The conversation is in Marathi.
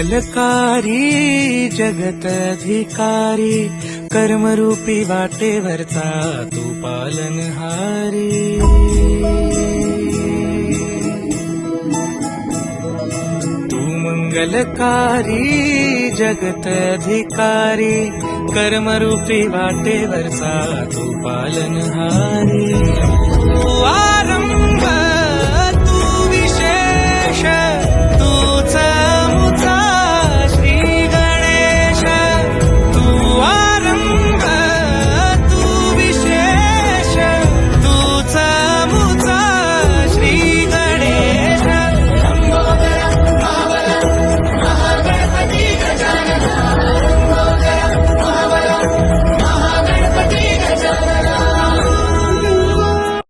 मंगलकारी जगत अधिकारी, कर्मरूपी वाटेवरचा तू पालनहारी। तू मंगलकारी जगत अधिकारी, कर्मरूपी वाटेवरचा तू पालनहारी।